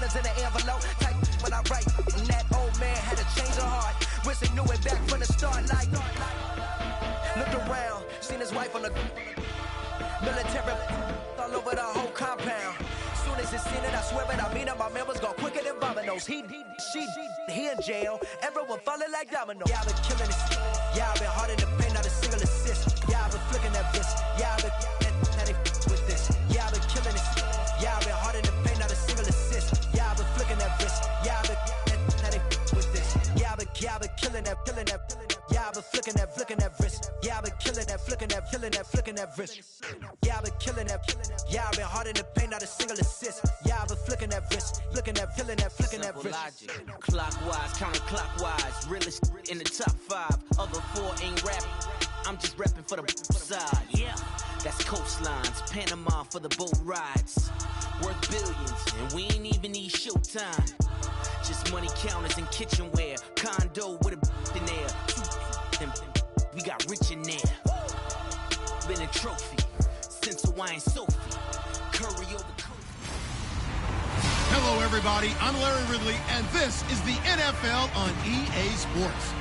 $100 in an envelope. Type when I write, and that old man had a change of heart. Wish he knew it back from the start. Like, looked around, seen his wife on the military all over the whole compound. Soon as he seen it, I swear it, I mean it, my man was gone quicker than Domino's. He in jail, everyone falling like dominoes. Yeah, I've been killing this. Yeah, I've been hard in the paint, not a single assist. Yeah, I've been flicking that wrist. Yeah, I've been now they with this. Yeah, I've been killing this. Yeah, I've been hard in the paint, not a single assist. Yeah, I've been flicking that wrist. Yeah, I've been now they with this. Yeah, I've been killing that. Yeah, I've been flicking that wrist. Yeah, I've been killing that, flicking that wrist. Yeah, I've been killing that. Yeah, I've been hard in the paint, not a single assist. Yeah, I've been flicking that wrist, flicking that wrist. Logic. Clockwise, counterclockwise, realest in the top 5. Other 4 ain't rapping. I'm just repping for the side. Yeah, that's coastlines, Panama for the boat rides. Worth billions, and we ain't even need showtime. Just money counters and kitchenware. Condo with a in there. We got rich in there. Been a trophy since Hawaiian Sophie. Curry over Kobe. Hello, everybody. I'm Larry Ridley, and this is the NFL on EA Sports.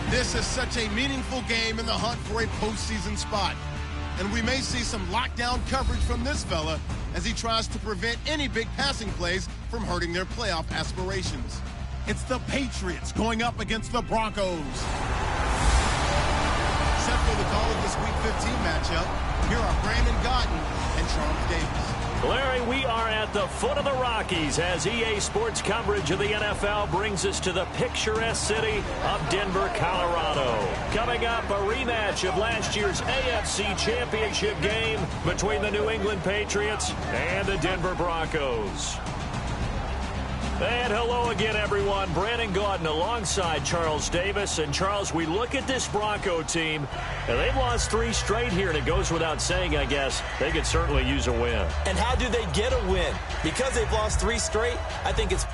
This is such a meaningful game in the hunt for a postseason spot. And we may see some lockdown coverage from this fella as he tries to prevent any big passing plays from hurting their playoff aspirations. It's the Patriots going up against the Broncos. Set for the call of this Week 15 matchup, here are Brandon Godden and Charles Davis. Larry, we are at the foot of the Rockies as EA Sports coverage of the NFL brings us to the picturesque city of Denver, Colorado. Coming up, a rematch of last year's AFC Championship game between the New England Patriots and the Denver Broncos. And hello again, everyone. Brandon Gaudin alongside Charles Davis. And, Charles, we look at this Bronco team, and they've lost 3 straight here, and it goes without saying, I guess, they could certainly use a win. And how do they get a win? Because they've lost 3 straight, I think it's...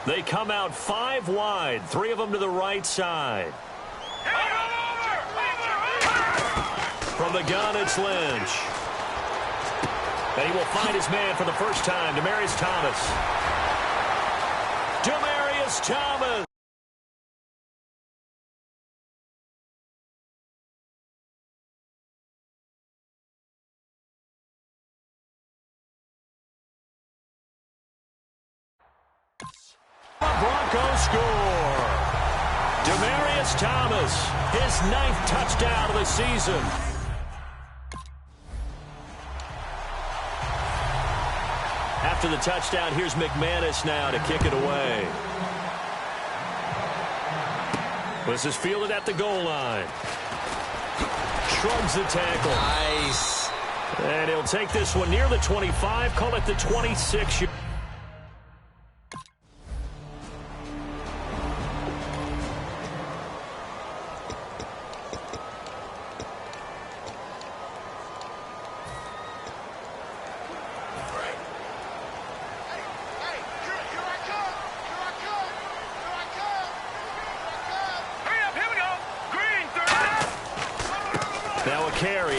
They come out 5 wide, 3 of them to the right side. From the gun, it's Lynch. And he will find his man for the first time, Demaryius Thomas. Demaryius Thomas. Broncos score. Demaryius Thomas, his 9th touchdown of the season. After the touchdown, here's McManus now to kick it away. This is fielded at the goal line. Shrugs the tackle. Nice. And he'll take this one near the 25, call it the 26.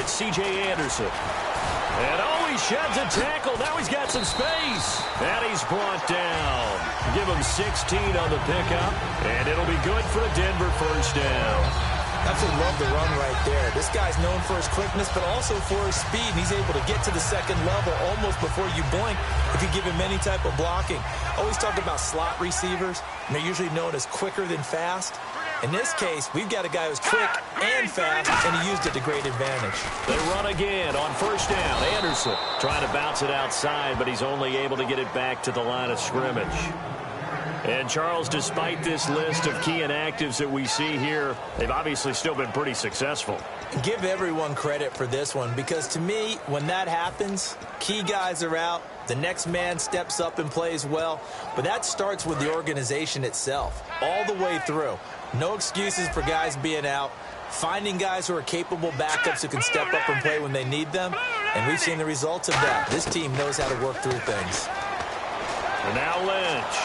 C.J. Anderson. And he sheds a tackle. Now he's got some space. And he's brought down. Give him 16 on the pickup. And it'll be good for a Denver first down. Absolutely love the run right there. This guy's known for his quickness, but also for his speed. And he's able to get to the second level almost before you blink if you give him any type of blocking. Always talk about slot receivers, and they're usually known as quicker than fast. In this case, we've got a guy who's quick and fast, and he used it to great advantage. They run again on first down. Anderson trying to bounce it outside, but he's only able to get it back to the line of scrimmage. And, Charles, despite this list of key inactives that we see here, they've obviously still been pretty successful. Give everyone credit for this one, because to me, when that happens, key guys are out, the next man steps up and plays well, but that starts with the organization itself, all the way through. No excuses for guys being out, finding guys who are capable backups who can step up and play when they need them, And we've seen the results of that. This team knows how to work through things. And now Lynch.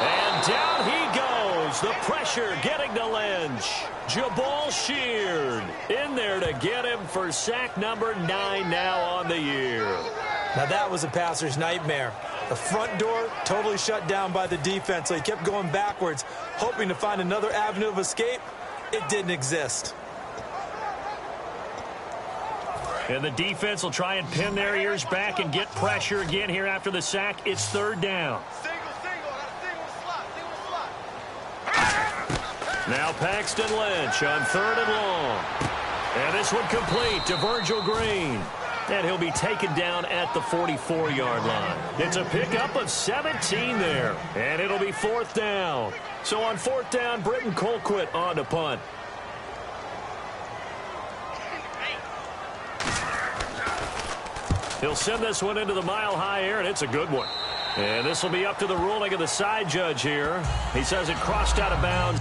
And down he goes. The pressure getting to Lynch. Jabal Sheard in there to get him for sack number 9 now on the year. Now that was a passer's nightmare. The front door totally shut down by the defense, so he kept going backwards, hoping to find another avenue of escape. It didn't exist. And the defense will try and pin their ears back and get pressure again here after the sack. It's third down. Now Paxton Lynch on third and long. And this one complete to Virgil Green. And he'll be taken down at the 44-yard line. It's a pickup of 17 there. And it'll be fourth down. So on fourth down, Britton Colquitt on to punt. He'll send this one into the mile-high air, and it's a good one. And this will be up to the ruling of the side judge here. He says it crossed out of bounds.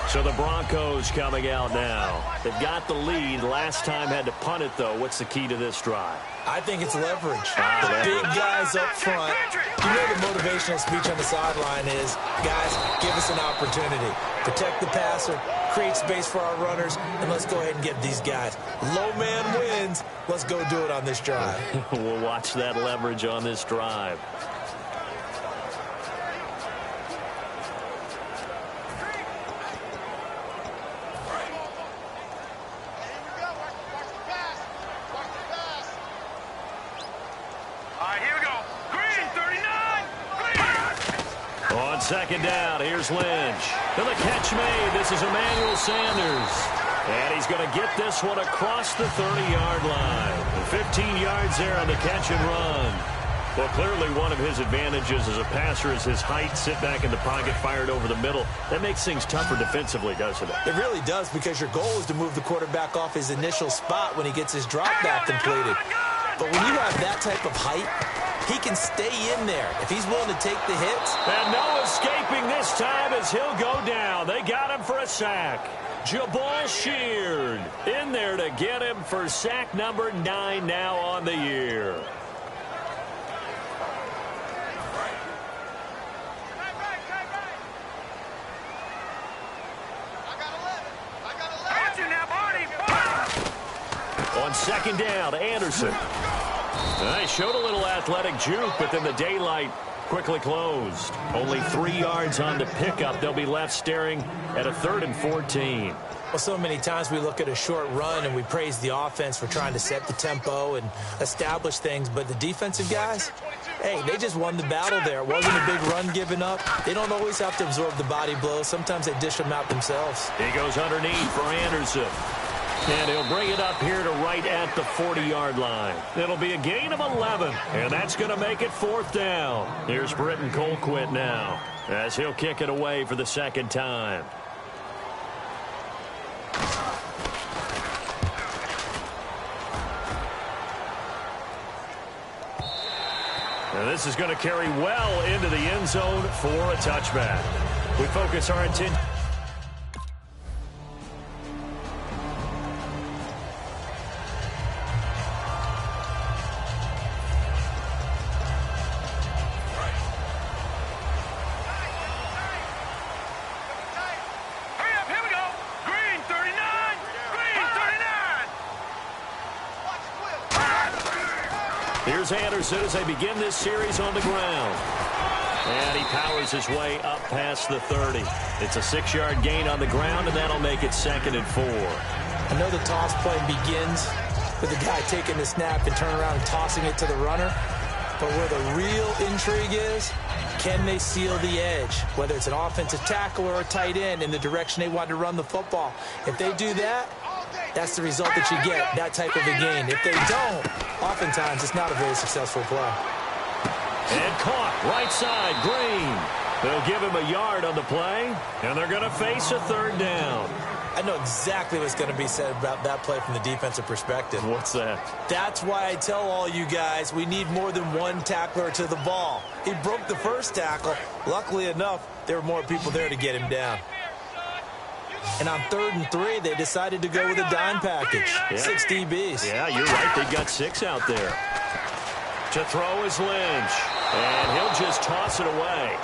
So the Broncos coming out now. They've got the lead. Last time had to punt it, though. What's the key to this drive? I think it's leverage. The big guys up front. You know the motivational speech on the sideline is, guys, give us an opportunity. Protect the passer, create space for our runners, and let's go ahead and get these guys. Low man wins. Let's go do it on this drive. We'll watch that leverage on this drive. Second down, here's Lynch. And the catch made. This is Emmanuel Sanders. And he's going to get this one across the 30-yard line. 15 yards there on the catch and run. Well, clearly one of his advantages as a passer is his height. Sit back in the pocket, fired over the middle. That makes things tougher defensively, doesn't it? It really does, because your goal is to move the quarterback off his initial spot when he gets his drop back completed. But when you have that type of height, he can stay in there if he's willing to take the hits. And no escaping this time as he'll go down. They got him for a sack. Jabal Sheard in there to get him for sack number 9 now on the year. On second down, Anderson. They showed a little athletic juke, but then the daylight quickly closed. Only 3 yards on the pickup. They'll be left staring at a 3rd and 14. Well, so many times we look at a short run and we praise the offense for trying to set the tempo and establish things, but the defensive guys, hey, they just won the battle there. It wasn't a big run given up. They don't always have to absorb the body blows. Sometimes they dish them out themselves. He goes underneath for Anderson. And he'll bring it up here to right at the 40-yard line. It'll be a gain of 11, and that's going to make it 4th down. Here's Britton Colquitt now as he'll kick it away for the second time. And this is going to carry well into the end zone for a touchback. We focus our attention. Here's Anderson as they begin this series on the ground. And he powers his way up past the 30. It's a 6-yard gain on the ground, and that'll make it 2nd and 4. I know the toss play begins with the guy taking the snap and turning around and tossing it to the runner. But where the real intrigue is, can they seal the edge? Whether it's an offensive tackle or a tight end in the direction they want to run the football. If they do that, that's the result that you get, that type of a gain. If they don't, oftentimes it's not a very successful play. And caught right side, Green. They'll give him a yard on the play, and they're going to face a 3rd down. I know exactly what's going to be said about that play from the defensive perspective. What's that? That's why I tell all you guys we need more than one tackler to the ball. He broke the first tackle. Luckily enough, there were more people there to get him down. And on 3rd and 3, they decided to go with a dime package. Yeah. 6 DBs. Yeah, you're right. They got 6 out there. To throw is Lynch. And he'll just toss it away.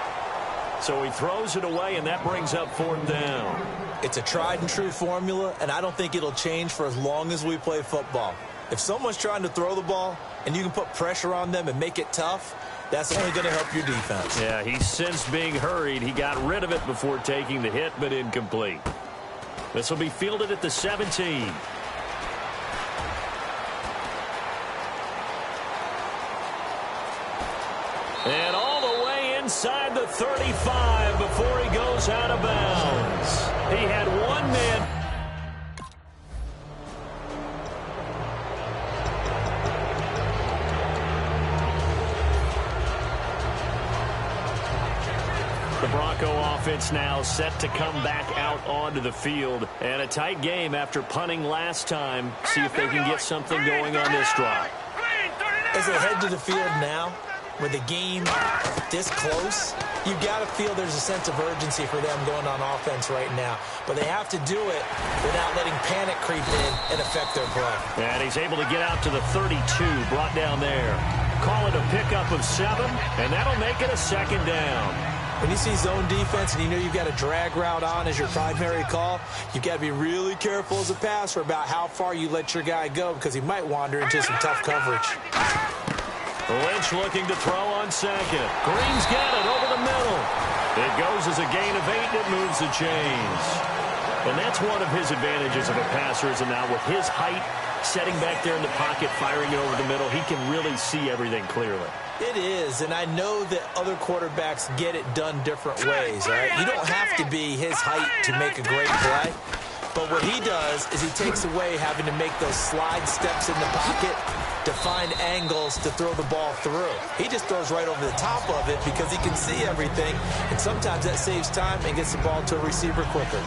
So he throws it away, and that brings up 4th down. It's a tried-and-true formula, and I don't think it'll change for as long as we play football. If someone's trying to throw the ball, and you can put pressure on them and make it tough, that's only going to help your defense. Yeah, he's since being hurried. He got rid of it before taking the hit, but incomplete. This will be fielded at the 17. And all the way inside the 35 before he goes out of bounds. He had one man. The Bronco offense now set to come back out onto the field. And a tight game after punting last time. See if they can get something going on this drive. As they head to the field now, with the game this close, you've got to feel there's a sense of urgency for them going on offense right now. But they have to do it without letting panic creep in and affect their play. And he's able to get out to the 32, brought down there. Call it a pickup of 7, and that'll make it a 2nd down. When you see zone defense and you know you've got a drag route on as your primary call, you've got to be really careful as a passer about how far you let your guy go because he might wander into some tough coverage. Lynch looking to throw on 2nd. Green's got it over the middle. It goes as a gain of 8, and it moves the chains. And that's one of his advantages of a passer, is now with his height, setting back there in the pocket, firing it over the middle, he can really see everything clearly. It is, and I know that other quarterbacks get it done different ways, all right? You don't have to be his height to make a great play. But what he does is he takes away having to make those slide steps in the pocket to find angles to throw the ball through. He just throws right over the top of it because he can see everything, and sometimes that saves time and gets the ball to a receiver quicker.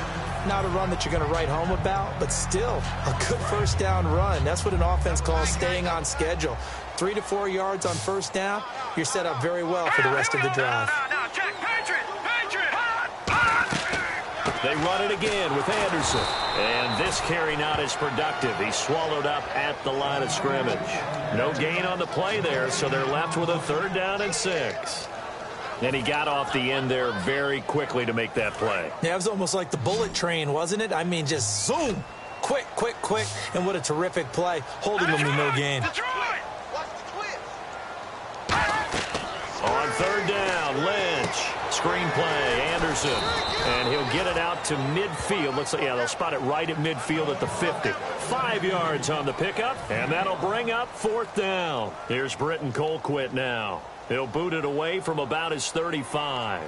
Not a run that you're going to write home about, but still a good 1st down run. That's what an offense calls staying on schedule. 3 to 4 yards on 1st down, you're set up very well for the rest of the drive. They run it again with Anderson. And this carry not as productive. He's swallowed up at the line of scrimmage. No gain on the play there, so they're left with a 3rd down and 6. And he got off the end there very quickly to make that play. Yeah, it was almost like the bullet train, wasn't it? I mean, just zoom. Quick, quick, quick. And what a terrific play. Holding them to no gain. On 3rd down, Lynch. Screen play, Anderson. And he'll get it out to midfield. Looks like, yeah, they'll spot it right at midfield at the 50. 5 yards on the pickup, and that'll bring up 4th down. Here's Britton Colquitt now. He'll boot it away from about his 35.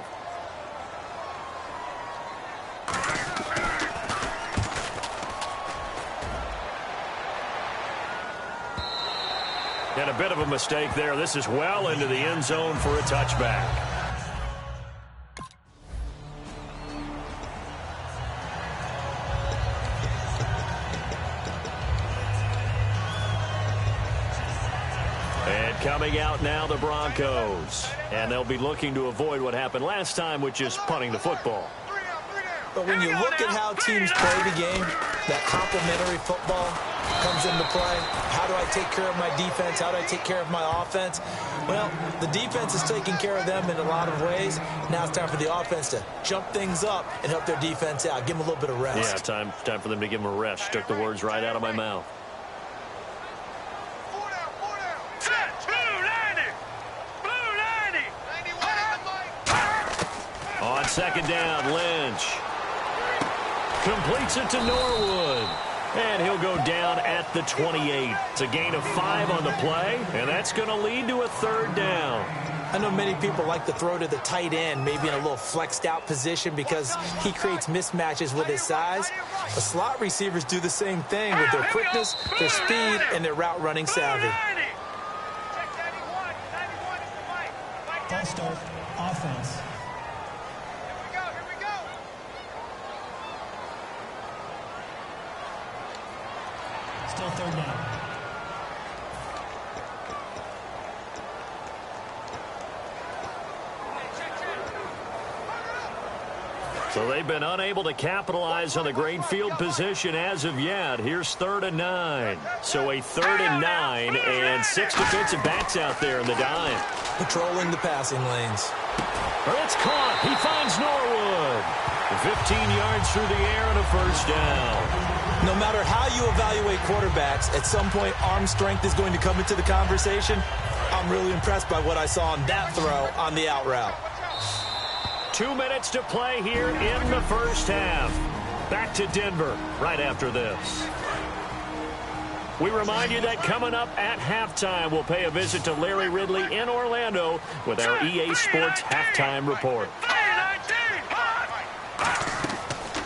And a bit of a mistake there. This is well into the end zone for a touchback. And coming out now, the Broncos. And they'll be looking to avoid what happened last time, which is punting the football. But when you look at how teams play the game, that complementary football comes into play. How do I take care of my defense? How do I take care of my offense? Well, the defense is taking care of them in a lot of ways. Now it's time for the offense to jump things up and help their defense out. Give them a little bit of rest. Yeah, time for them to give them a rest. Took the words right out of my mouth. On 2nd down, Lynch completes it to Norwood. And he'll go down at the 28. It's a gain of 5 on the play, and that's going to lead to a 3rd down. I know many people like to throw to the tight end, maybe in a little flexed out position because he creates mismatches with his size. The slot receivers do the same thing with their quickness, their speed, and their route running savvy. False start, offense. Still third down. So they've been unable to capitalize on the great field position as of yet. Here's 3rd and 9. So a 3rd and 9 and 6 defensive backs out there in the dime. Patrolling the passing lanes. It's caught. He finds Norwood. 15 yards through the air and a first down. No matter how you evaluate quarterbacks, at some point arm strength is going to come into the conversation. I'm really impressed by what I saw on that throw on the out route. 2 minutes to play here in the first half. Back to Denver right after this. We remind you that coming up at halftime, we'll pay a visit to Larry Ridley in Orlando with our EA Sports Halftime Report.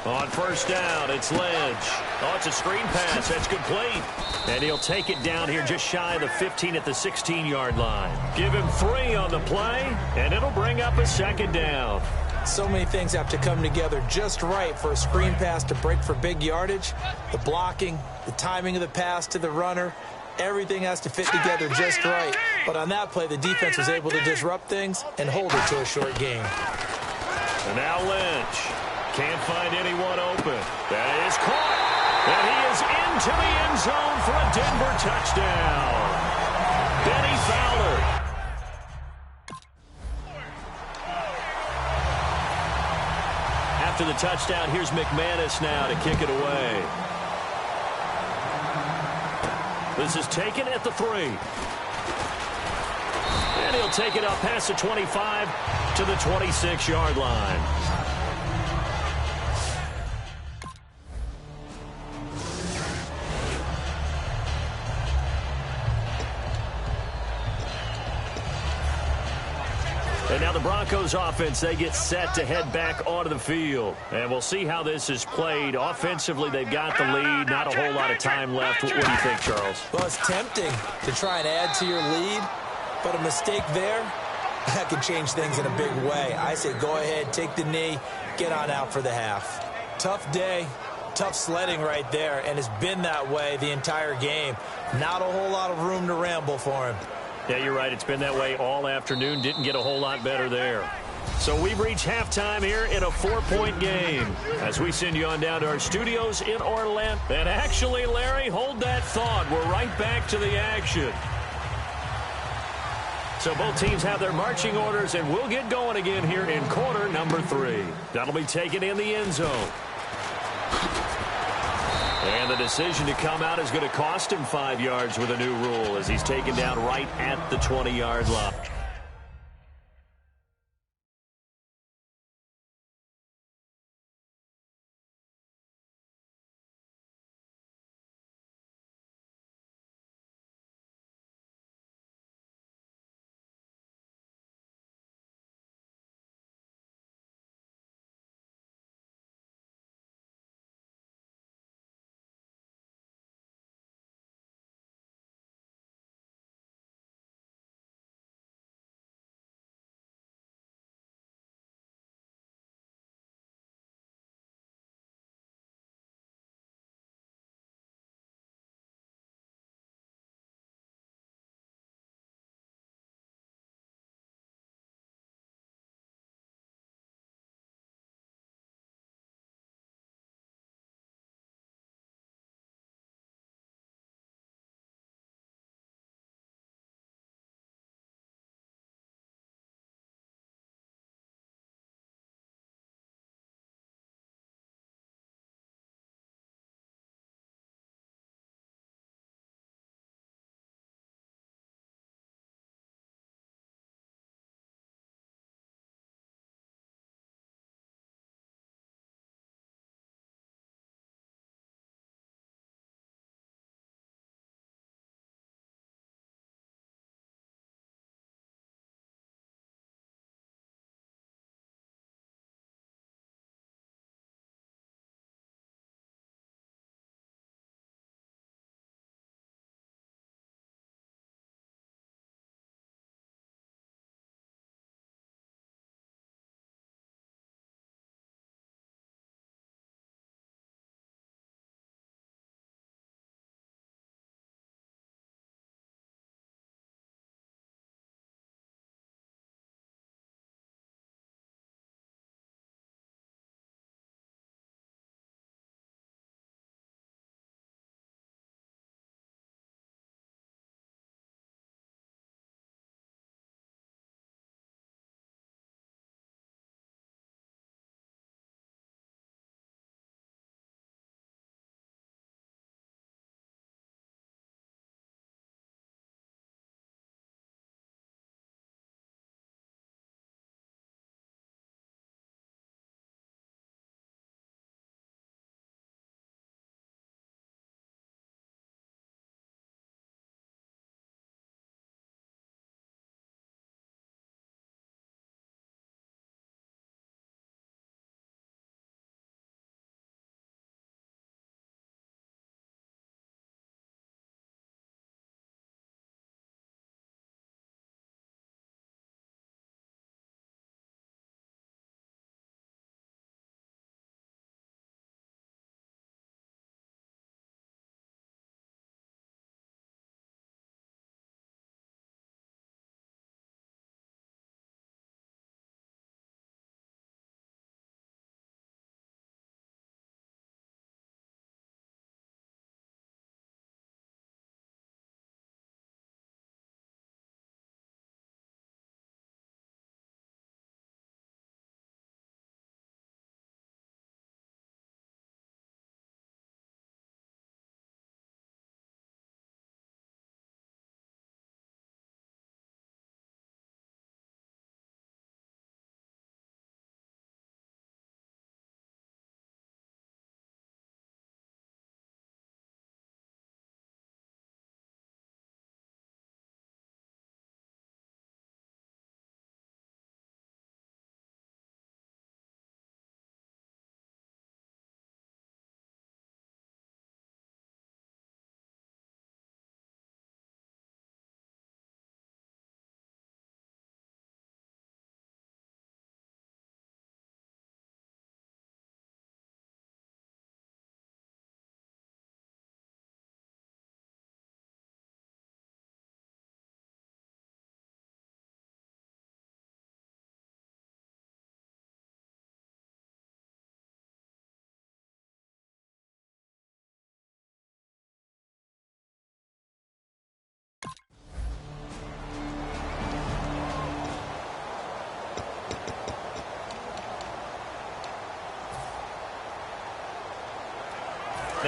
On first down, it's Lynch. Oh, it's a screen pass. That's complete. And he'll take it down here just shy of the 15 at the 16-yard line. Give him 3 on the play, and it'll bring up a second down. So many things have to come together just right for a screen pass to break for big yardage. The blocking, the timing of the pass to the runner, everything has to fit together just right. But on that play, the defense was able to disrupt things and hold it to a short gain. And now Lynch. Can't find anyone open. That is caught. And he is into the end zone for a Denver touchdown. Benny Fowler. After the touchdown, here's McManus now to kick it away. This is taken at the 3. And he'll take it up past the 25 to the 26-yard line. And now the Broncos offense, they get set to head back onto the field. And we'll see how this is played. Offensively, they've got the lead. Not a whole lot of time left. What do you think, Charles? Well, it's tempting to try and add to your lead, but a mistake there, that could change things in a big way. I say go ahead, take the knee, get on out for the half. Tough day, tough sledding right there, and it's been that way the entire game. Not a whole lot of room to ramble for him. Yeah, you're right. It's been that way all afternoon. Didn't get a whole lot better there. So we've reached halftime here in a 4-point game as we send you on down to our studios in Orlando. And actually, Larry, hold that thought. We're right back to the action. So both teams have their marching orders, and we'll get going again here in quarter number 3. That'll be taken in the end zone. And the decision to come out is going to cost him 5 yards with a new rule as he's taken down right at the 20-yard line.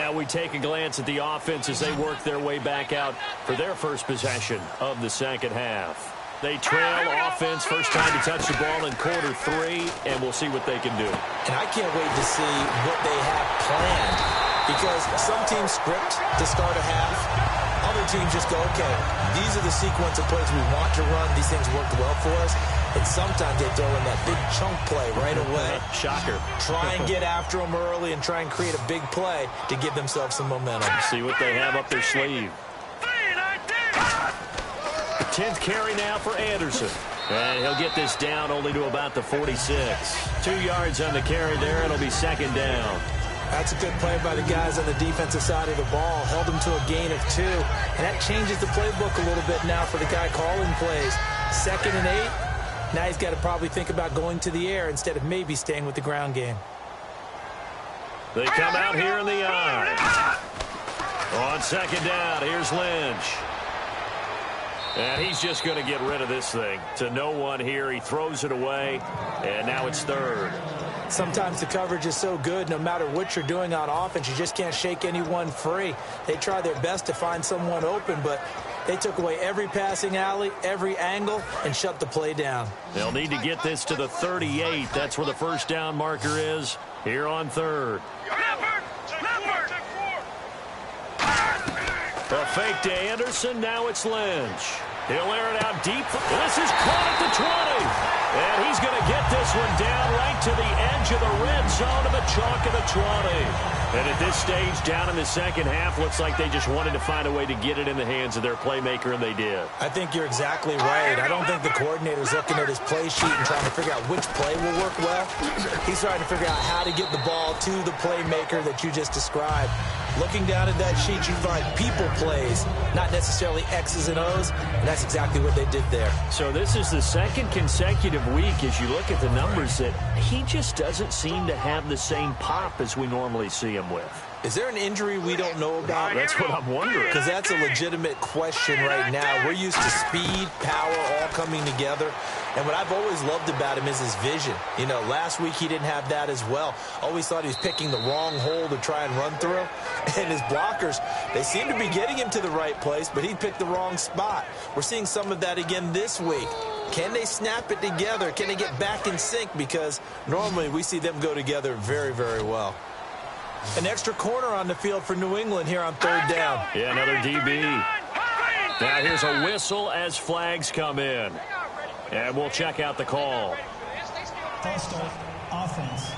Now we take a glance at the offense as they work their way back out for their first possession of the second half. They trail offense, first time to touch the ball in quarter 3, and we'll see what they can do. And I can't wait to see what they have planned, because some teams script to start a half. Other teams just go, okay, these are the sequence of plays we want to run. These things worked well for us. And sometimes they throw in that big chunk play right away. Shocker. Try and get after them early and try and create a big play to give themselves some momentum. See what they have up their sleeve. 10th carry now for Anderson. And he'll get this down only to about the 46. 2 yards on the carry there. It'll be second down. That's a good play by the guys on the defensive side of the ball. Held them to a gain of 2. And that changes the playbook a little bit now for the guy calling plays. 2nd and 8. Now he's got to probably think about going to the air instead of maybe staying with the ground game. They come out here in the eye. On second down, here's Lynch. And he's just going to get rid of this thing. To no one here. He throws it away. And now it's 3rd. Sometimes the coverage is so good, no matter what you're doing on offense, you just can't shake anyone free. They try their best to find someone open, but they took away every passing alley, every angle, and shut the play down. They'll need to get this to the 38. That's where the first down marker is here on 3rd. A fake to Anderson. Now it's Lynch. He'll air it out deep. This is caught at the 20. And he's going to get this one down right to the edge of the red zone of the chalk of the 20. And at this stage, down in the second half, looks like they just wanted to find a way to get it in the hands of their playmaker, and they did. I think you're exactly right. I don't think the coordinator's looking at his play sheet and trying to figure out which play will work well. He's trying to figure out how to get the ball to the playmaker that you just described. Looking down at that sheet, you find people plays, not necessarily X's and O's, and that's exactly what they did there. So this is the second consecutive week, as you look at the numbers, that he just doesn't seem to have the same pop as we normally see him with. Is there an injury we don't know about? That's what I'm wondering. Because that's a legitimate question right now. We're used to speed, power, all coming together. And what I've always loved about him is his vision. You know, last week he didn't have that as well. Always thought he was picking the wrong hole to try and run through. And his blockers, they seem to be getting him to the right place, but he picked the wrong spot. We're seeing some of that again this week. Can they snap it together? Can they get back in sync? Because normally we see them go together very, very well. An extra corner on the field for New England here on 3rd down. Yeah, another DB. Now here's a whistle as flags come in. And we'll check out the call. False start, offense.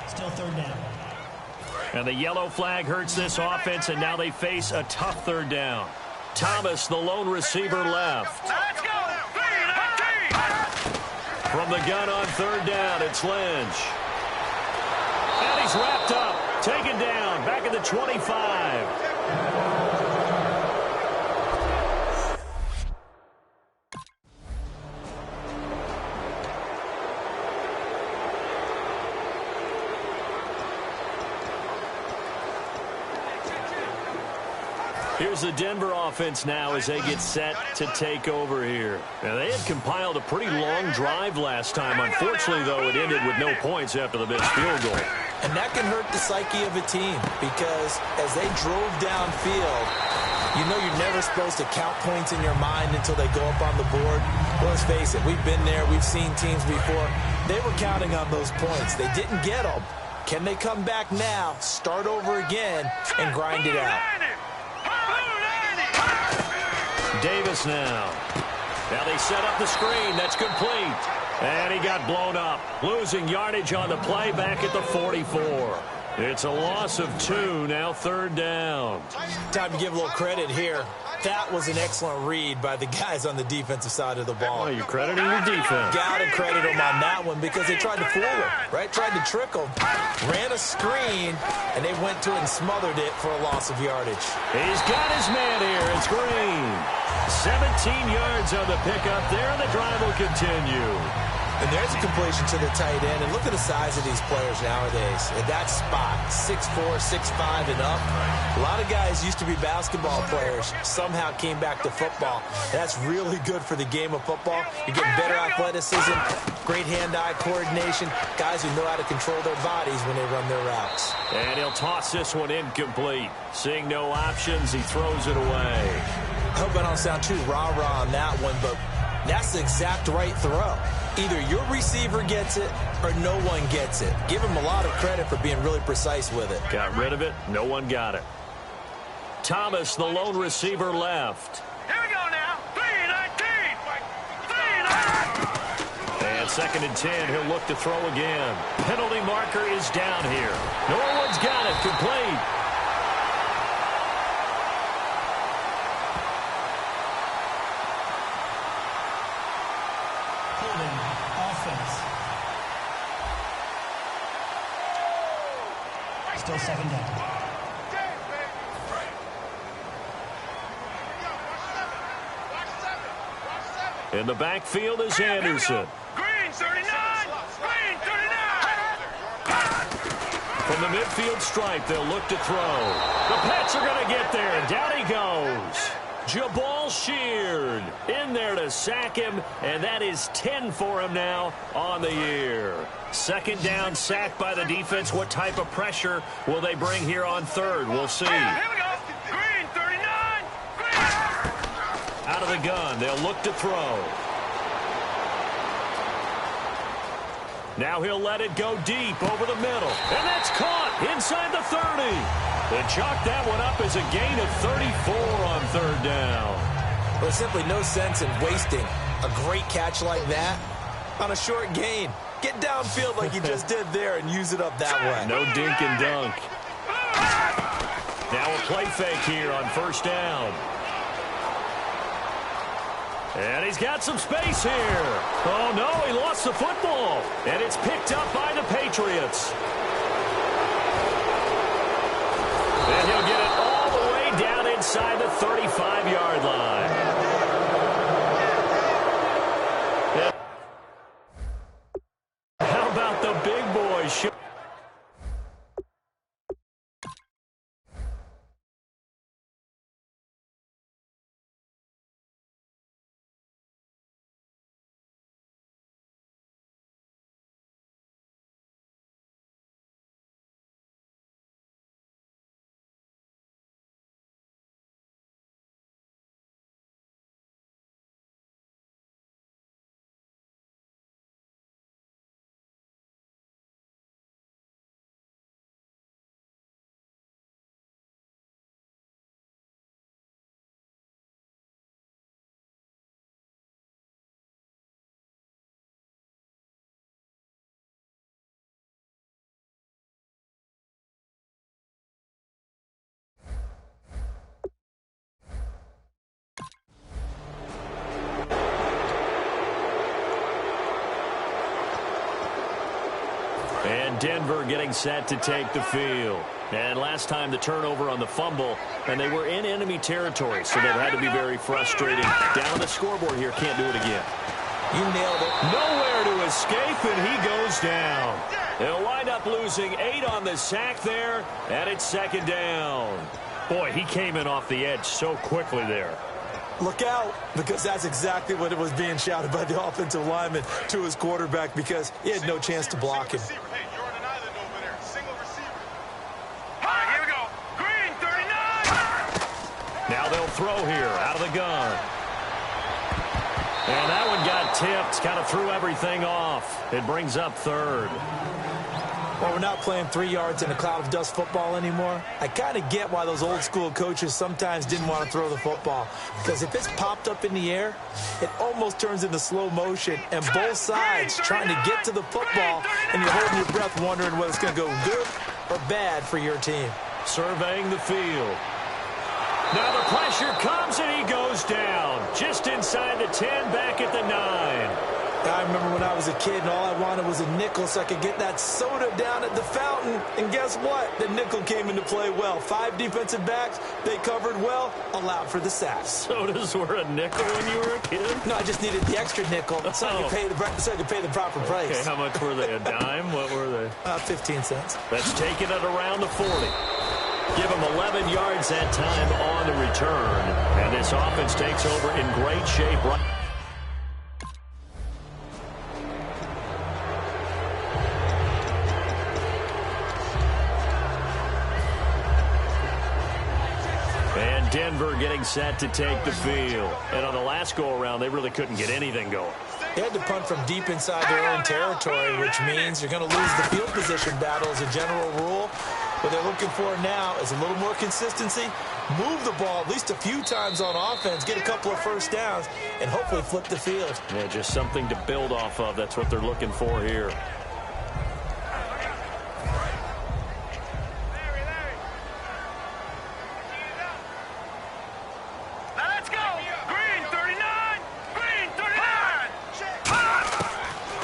Still 3rd down. And the yellow flag hurts this offense, and now they face a tough 3rd down. Thomas, the lone receiver, left. From the gun on 3rd down, it's Lynch. And he's wrapped up, taken down, back at the 25. Here's the Denver offense now as they get set to take over here. Now, they had compiled a pretty long drive last time. Unfortunately, though, it ended with no points after the missed field goal. And that can hurt the psyche of a team because as they drove downfield, you know you're never supposed to count points in your mind until they go up on the board. Let's face it, we've been there. We've seen teams before. They were counting on those points. They didn't get them. Can they come back now, start over again, and grind it out? Davis now. Now they set up the screen. That's complete. And he got blown up. Losing yardage on the play back at the 44. It's a loss of 2. Now 3rd down. Time to give a little credit here. That was an excellent read by the guys on the defensive side of the ball. Oh, you're crediting your defense. Got to credit them on that one because they tried to fool him, right? Tried to trick him. Ran a screen, and they went to it and smothered it for a loss of yardage. He's got his man here. It's Green. 17 yards on the pickup there, and the drive will continue. And there's a completion to the tight end. And look at the size of these players nowadays. At that spot, 6'4", 6'5", and up. A lot of guys used to be basketball players, somehow came back to football. That's really good for the game of football. You're getting better athleticism, great hand-eye coordination, guys who know how to control their bodies when they run their routes. And he'll toss this one incomplete. Seeing no options, he throws it away. I hope I don't sound too rah-rah on that one, but that's the exact right throw. Either your receiver gets it or no one gets it. Give him a lot of credit for being really precise with it. Got rid of it. No one got it. Thomas, the lone receiver, left. Here we go now. 3-19. 3-19. And 2nd and 10. He'll look to throw again. Penalty marker is down here. Norwood's got it. Complete. Still 2nd down. In the backfield is Anderson. Green 39. Green 39. From the midfield stripe, they'll look to throw. The Pets are going to get there. Down he goes. Jabal Sheard in there to sack him, and that is 10 for him now on the year. 2nd down, sacked by the defense. What type of pressure will they bring here on 3rd? We'll see. Here we go. Green 39. Green. Out of the gun, they'll look to throw. Now he'll let it go deep over the middle, and that's caught inside the 30. They chalk that one up as a gain of 34 on 3rd down. There's simply no sense in wasting a great catch like that on a short gain. Get downfield like you just did there and use it up that way. No dink and dunk. Now a play fake here on 1st down. And he's got some space here. Oh, no, he lost the football. And it's picked up by the Patriots. And he'll get it all the way down inside the 35-yard line. How about the big boys? And Denver getting set to take the field. And last time the turnover on the fumble, and they were in enemy territory, so they've had to be very frustrating. Down on the scoreboard here, can't do it again. You nailed it. Nowhere to escape, and he goes down. They'll wind up losing 8 on the sack there, and it's 2nd down. Boy, he came in off the edge so quickly there. Look out, because that's exactly what it was being shouted by the offensive lineman to his quarterback, because he had no chance to block him. Hey, you're on an island over there. Single receiver. All right, here we go. Green 39. Now they'll throw here out of the gun. And that one got tipped, kind of threw everything off. It brings up 3rd. Well, we're not playing 3 yards in a cloud of dust football anymore. I kind of get why those old school coaches sometimes didn't want to throw the football. Because if it's popped up in the air, it almost turns into slow motion. And both sides trying to get to the football, and you're holding your breath wondering whether it's going to go good or bad for your team. Surveying the field. Now the pressure comes, and he goes down. Just inside the 10, back at the 9. I'm remember when I was a kid and all I wanted was a nickel so I could get that soda down at the fountain. And guess what? The nickel came into play well. 5 defensive backs, they covered well, allowed for the sacks. Sodas were a nickel when you were a kid? No, I just needed the extra nickel so I could pay the proper price. Okay, how much were they? A dime? What were they? 15 cents. That's taking it around the 40. Give him 11 yards that time on the return. And this offense takes over in great shape. And Denver getting set to take the field. And on the last go-around, they really couldn't get anything going. They had to punt from deep inside their own territory, which means you're going to lose the field position battle as a general rule. What they're looking for now is a little more consistency, move the ball at least a few times on offense, get a couple of first downs, and hopefully flip the field. Yeah, just something to build off of. That's what they're looking for here.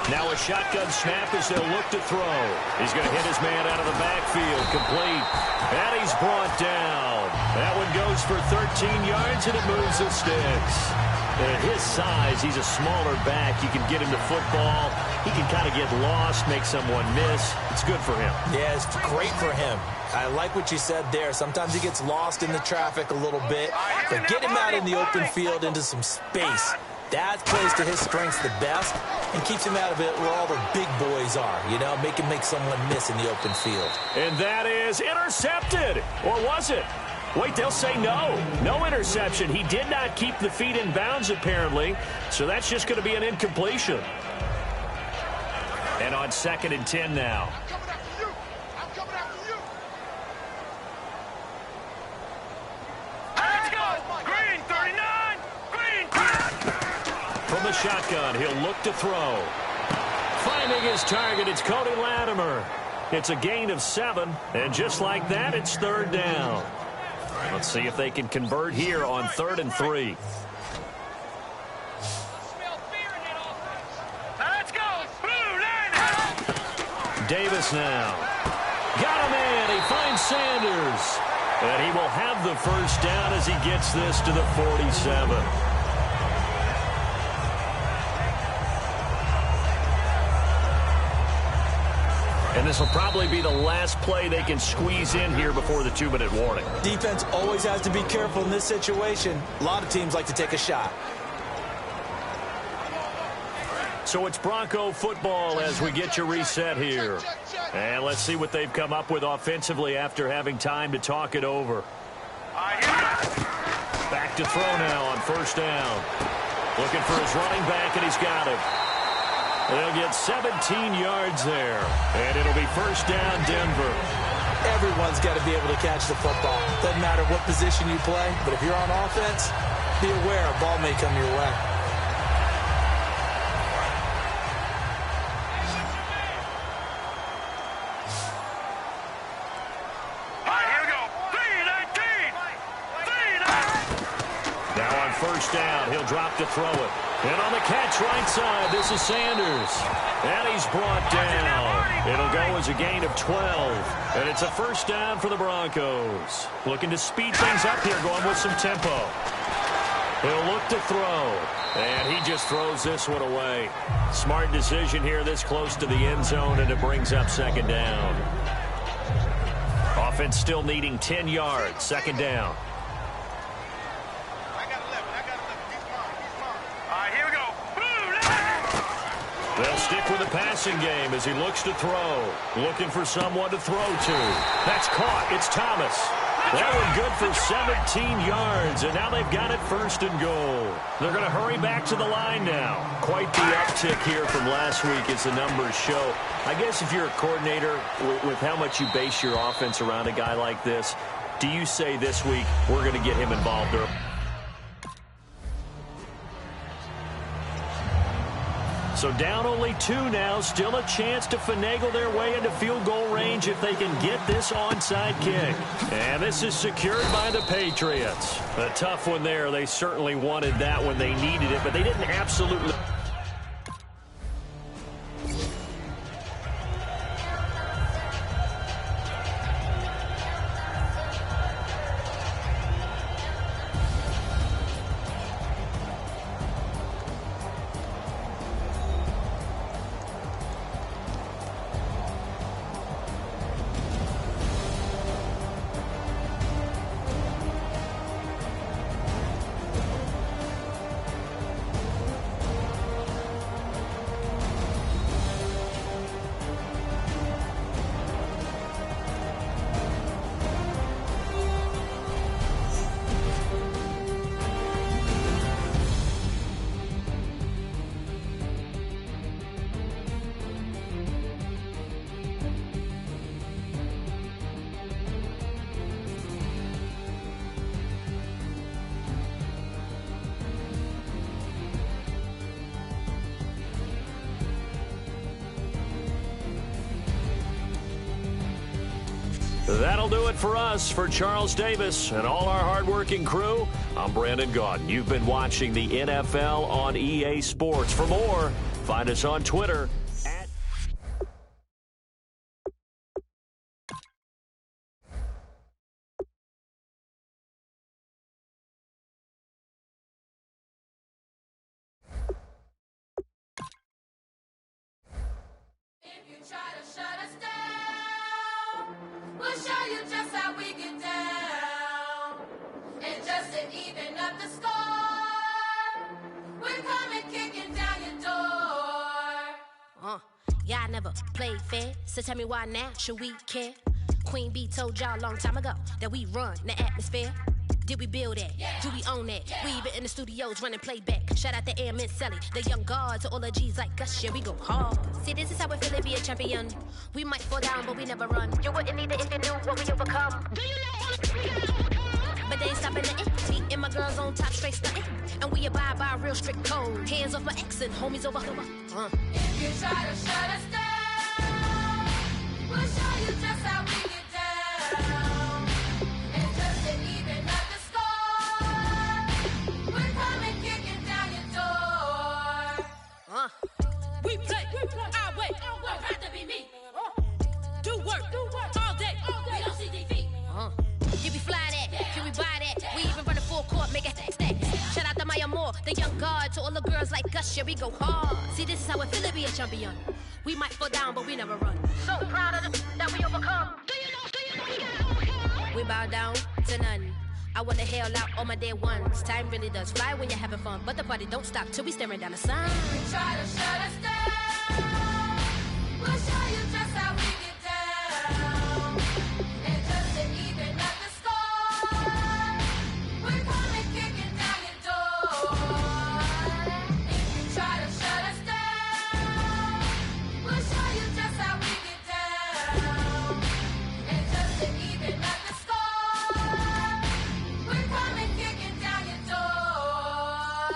Now a shotgun snap as they'll look to throw. He's going to hit his man out of the backfield. Complete. And he's brought down. That one goes for 13 yards, and it moves the sticks. At his size, he's a smaller back. You can get him to football. He can kind of get lost, make someone miss. It's good for him. Yeah, it's great for him. I like what you said there. Sometimes he gets lost in the traffic a little bit. But get him out in the open field into some space. That plays to his strengths the best and keeps him out of it where all the big boys are, you know, make someone miss in the open field. And that is intercepted. Or was it? Wait, they'll say no. No interception. He did not keep the feet in bounds, apparently. So that's just going to be an incompletion. And on 2nd and 10 now. From the shotgun, he'll look to throw. Finding his target, it's Cody Latimer. It's a gain of 7, and just like that, it's 3rd down. Let's see if they can convert here on 3rd and 3. Let's go. Davis now. Got him in. He finds Sanders. And he will have the first down as he gets this to the 47. And this will probably be the last play they can squeeze in here before the 2-minute warning. Defense always has to be careful in this situation. A lot of teams like to take a shot. So it's Bronco football as we get you reset here. And let's see what they've come up with offensively after having time to talk it over. Back to throw now on 1st down. Looking for his running back, and he's got him. They'll get 17 yards there, and it'll be 1st down, Denver. Everyone's got to be able to catch the football. Doesn't matter what position you play, but if you're on offense, be aware a ball may come your way. Now on 1st down, he'll drop to throw it. And on the catch right side, this is Sanders. And he's brought down. It'll go as a gain of 12. And it's a 1st down for the Broncos. Looking to speed things up here, going with some tempo. He'll look to throw. And he just throws this one away. Smart decision here this close to the end zone, and it brings up 2nd down. Offense still needing 10 yards. 2nd down. They'll stick with the passing game as he looks to throw. Looking for someone to throw to. That's caught. It's Thomas. That one good for 17 yards, and now they've got it 1st and goal. They're going to hurry back to the line now. Quite the uptick here from last week as the numbers show. I guess if you're a coordinator, with how much you base your offense around a guy like this, do you say this week we're going to get him involved early? So down only 2 now, still a chance to finagle their way into field goal range if they can get this onside kick. And this is secured by the Patriots. A tough one there. They certainly wanted that when they needed it, but they didn't absolutely. That'll do it for us. For Charles Davis and all our hardworking crew, I'm Brandon Gaudin. You've been watching the NFL on EA Sports. For more, find us on Twitter at... If you try to shut us down, we'll show you just how we get down. And just to even up the score, we're coming kicking down your door. Y'all never played fair, so tell me why now should we care? Queen B told y'all a long time ago that we run the atmosphere. Did we build that? Yeah. Do we own that? Yeah. We even in the studios running playback. Shout out to Airman Sally, the young guards, to all the G's like us. Yeah, we go hard. See, this is how we feel to be a champion. We might fall down, but we never run. You wouldn't need it if you knew what we overcome. Do you know all the... But they ain't stopping nothing. Me and my girls on top, straight stunting. And we abide by a real strict code. Hands off my ex and homies over. If you try to shut us down, we'll show you just how we get down. And just to even up the score, we're coming kicking down your door. We play our way. I'd rather be me. Do work all day. We don't see defeat. Can we fly that? Can we buy that? We even run a full court, make it stack. Shout out to Maya Moore, the young guard, to all the girls like us. Yeah, we go hard. See, this is how it feel to be a champion. We might fall down, but we never run. So proud of them that we overcome. Do you know we gotta overcome? We bow down to none. I wanna hail out all my day ones. Time really does fly when you're having fun, but the party don't stop till we staring down the sun. If you try to shut us down, we'll show you just how we get down. And just to even up the score, we're coming kicking down your door. If you try to shut us down, we'll show you just how we get down. And just to even up the score, we're coming kicking down your door.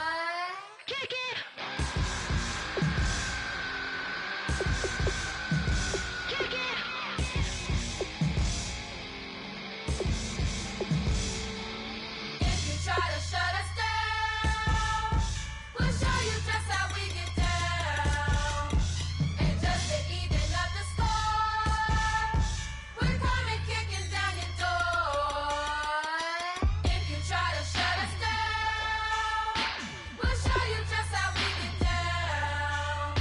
Kick it! Kick it! If you try to shut us down, we'll show you just how we get down. And just to even up the score, we're coming kicking down your door. If you try to shut us down, we'll show you just how we get down.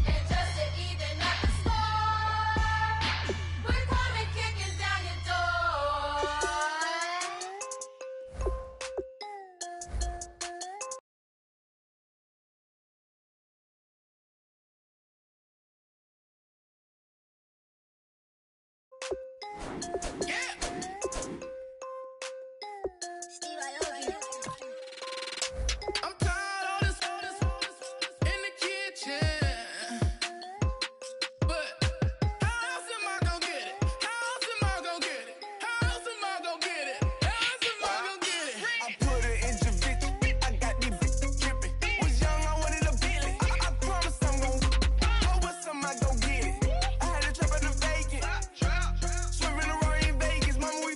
And just to even up the score, we're coming kicking down your door. I'm tired of this in the kitchen. But how else am I gonna get it? How else am I gonna get it? How else am I gonna get it? How else am I gonna get it? I put it in the bitch. I got these bitches dripping. Was young, I wanted a Bentley. I promise I'm gon' go with some, I gon' get it. I had a trap in the vacant. Swerving around in Vegas. Mama, we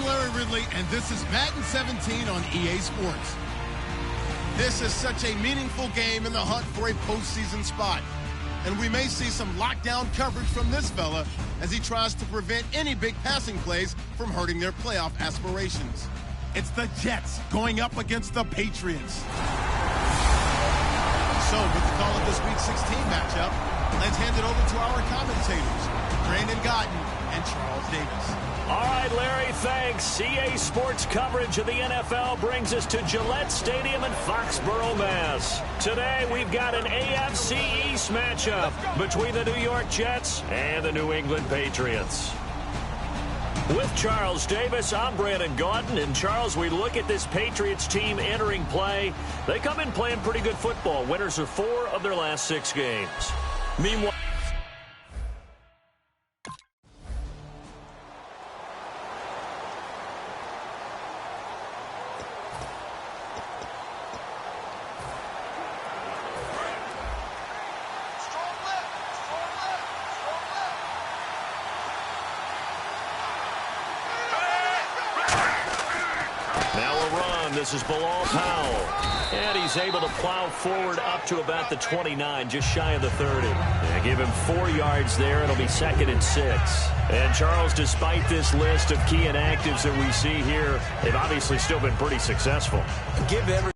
I'm Larry Ridley, and this is Madden 17 on EA Sports. This is such a meaningful game in the hunt for a postseason spot. And we may see some lockdown coverage from this fella as he tries to prevent any big passing plays from hurting their playoff aspirations. It's the Jets going up against the Patriots. So, with the call of this Week 16 matchup, let's hand it over to our commentators, Brandon Gotten and Charles Davis. All right, Larry, thanks. EA Sports coverage of the NFL brings us to Gillette Stadium in Foxborough, Mass. Today, we've got an AFC East matchup between the New York Jets and the New England Patriots. With Charles Davis, I'm Brandon Gaudin. And, Charles, we look at this Patriots team entering play. They come in playing pretty good football. Winners of 4 of their last 6 games. Meanwhile, this is Bilal Powell, and he's able to plow forward up to about the 29, just shy of the 30. They give him 4 yards there. It'll be 2nd and 6. And, Charles, despite this list of key inactives that we see here, they've obviously still been pretty successful. Give every